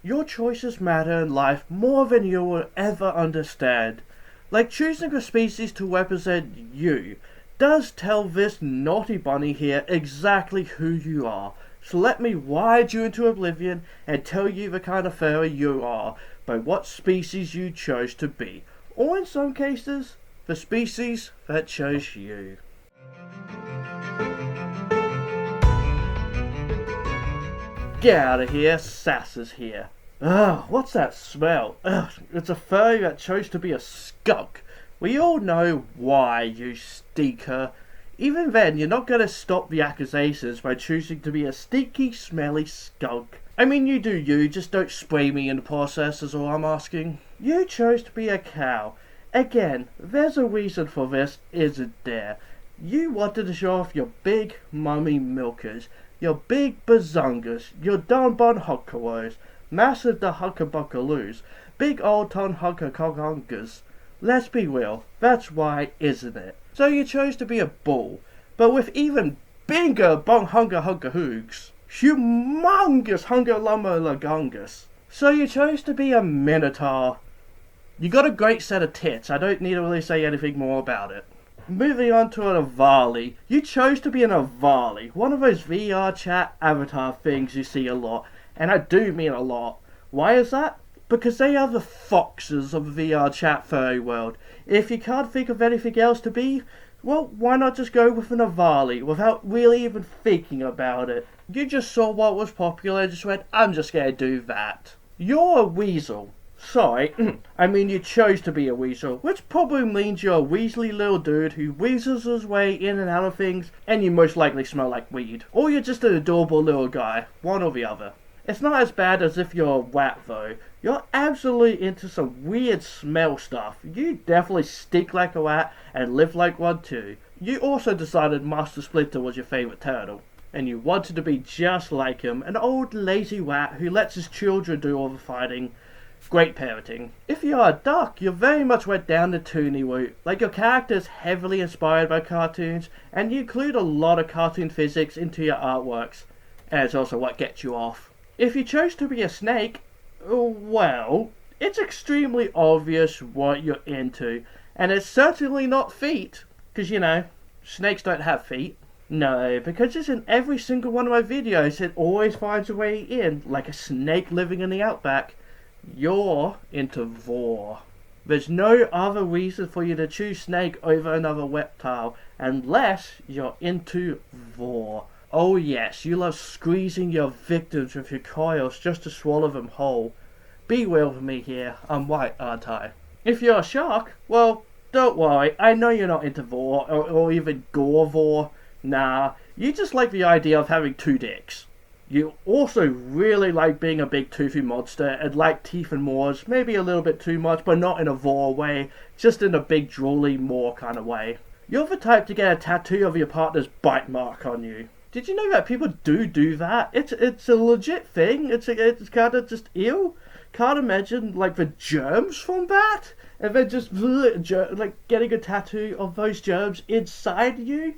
Your choices matter in life more than you will ever understand. Like choosing a species to represent you does tell this naughty bunny here exactly who you are. So let me ride you into oblivion and tell you the kind of furry you are by what species you chose to be. Or in some cases, the species that chose you. Get out of here, Sass is here. Ugh, what's that smell? Ugh, it's a furry that chose to be a skunk. We all know why, you stinker. Even then, you're not gonna stop the accusations by choosing to be a stinky, smelly skunk. I mean, you do you, just don't spray me in the process is all I'm asking. You chose to be a cow. Again, there's a reason for this, isn't there? You wanted to show off your big mummy milkers, your big bazungas, your Don Bon Hunkaroos, massive da Hunkabuckaloos, big old ton Hunkakongas. Let's be real, that's why, isn't it? So you chose to be a bull, but with even bigger bong hunga hoogs, humongous hunga lumma lagungas. So you chose to be a minotaur. You got a great set of tits, I don't need to really say anything more about it. Moving on to an Avali. You chose to be an Avali, one of those VR chat avatar things you see a lot, and I do mean a lot. Why is that? Because they are the foxes of the VR chat furry world. If you can't think of anything else to be, well, why not just go with an Avali without really even thinking about it? You just saw what was popular and just went, I'm just gonna do that. You're a weasel. Sorry, I mean you chose to be a weasel, which probably means you're a weaselly little dude who weasels his way in and out of things, and you most likely smell like weed. Or you're just an adorable little guy, one or the other. It's not as bad as if you're a rat though. You're absolutely into some weird smell stuff. You definitely stink like a rat and live like one too. You also decided Master Splinter was your favourite turtle. And you wanted to be just like him, an old lazy rat who lets his children do all the fighting. Great parenting. If you're a duck, you very much went down the toony route. Like your character is heavily inspired by cartoons, and you include a lot of cartoon physics into your artworks. And it's also what gets you off. If you chose to be a snake, well, it's extremely obvious what you're into. And it's certainly not feet, because you know, snakes don't have feet. No, because it's in every single one of my videos, it always finds a way in, like a snake living in the outback. You're into vor. There's no other reason for you to choose snake over another reptile, unless you're into vor. Oh yes, you love squeezing your victims with your coils just to swallow them whole. Be real with me here, I'm white, aren't I? If you're a shark, well, don't worry, I know you're not into vor, or even gore vor. Nah, you just like the idea of having two dicks. You also really like being a big toothy monster and like teeth and moors, maybe a little bit too much, but not in a vor way, just in a big drooly moor kind of way. You're the type to get a tattoo of your partner's bite mark on you. Did you know that people do that? It's a legit thing. It's kind of just ew. Can't imagine like the germs from that, and then just like getting a tattoo of those germs inside you.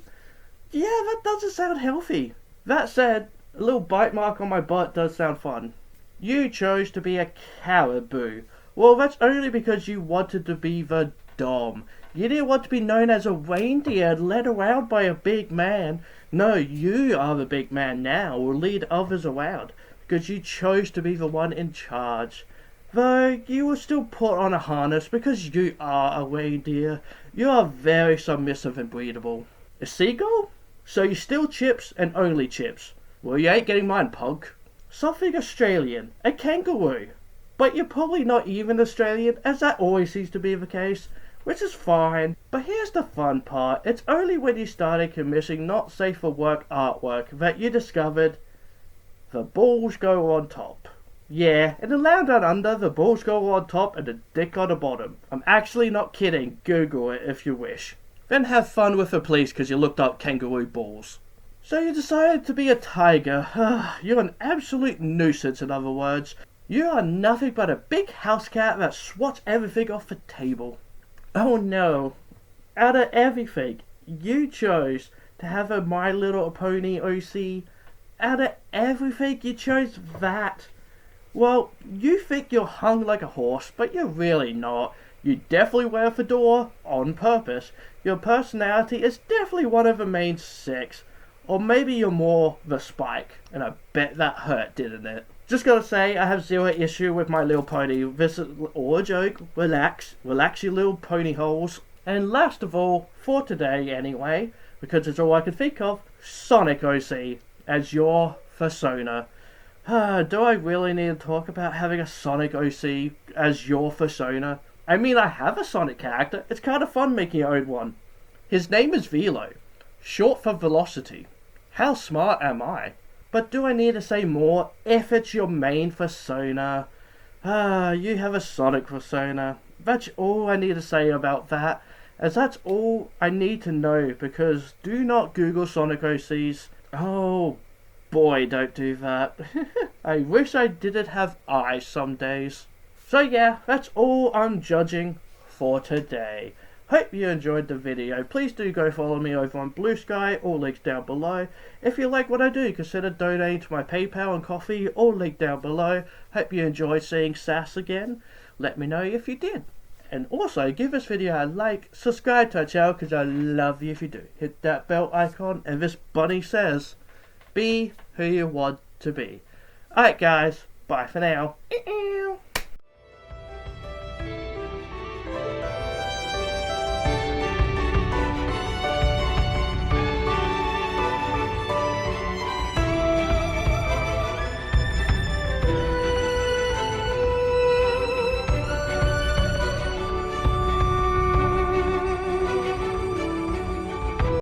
Yeah, that doesn't sound healthy. That said, a little bite mark on my butt does sound fun. You chose to be a caribou. Well, that's only because you wanted to be the dom. You didn't want to be known as a reindeer led around by a big man. No, you are the big man now, will lead others around, because you chose to be the one in charge. Though you will still put on a harness because you are a reindeer. You are very submissive and breedable. A seagull? So you still chips and only chips. Well, you ain't getting mine, punk. Something Australian. A kangaroo. But you're probably not even Australian, as that always seems to be the case, which is fine. But here's the fun part. It's only when you started commissioning not safe for work artwork that you discovered the balls go on top. Yeah, in the land down under, the balls go on top and the dick on the bottom. I'm actually not kidding. Google it if you wish. Then have fun with the police because you looked up kangaroo balls. So you decided to be a tiger. You're an absolute nuisance, in other words. You are nothing but a big house cat that swats everything off the table. Oh no. Out of everything, you chose to have a My Little Pony OC. Out of everything, you chose that. Well, you think you're hung like a horse, but you're really not. You definitely wear a fedora on purpose. Your personality is definitely one of the main six. Or maybe you're more the Spike, and I bet that hurt, didn't it? Just gotta say, I have zero issue with My Little Pony. This is all a joke. Relax your little pony holes. And last of all, for today anyway, because it's all I can think of, Sonic OC as your fursona. Do I really need to talk about having a Sonic OC as your fursona? I mean, I have a Sonic character. It's kind of fun making your own one. His name is Velo, short for Velocity. How smart am I? But do I need to say more if it's your main fursona? You have a Sonic fursona. That's all I need to say about that, as that's all I need to know, because do not Google Sonic OCs. Oh boy, don't do that. I wish I didn't have eyes some days. So yeah, that's all I'm judging for today. Hope you enjoyed the video. Please do go follow me over on Blue Sky, all links down below. If you like what I do, consider donating to my PayPal and Coffee, all linked down below. Hope you enjoyed seeing Sass again. Let me know if you did. And also, give this video a like, subscribe to our channel because I love you if you do. Hit that bell icon, and this bunny says, be who you want to be. Alright guys, bye for now.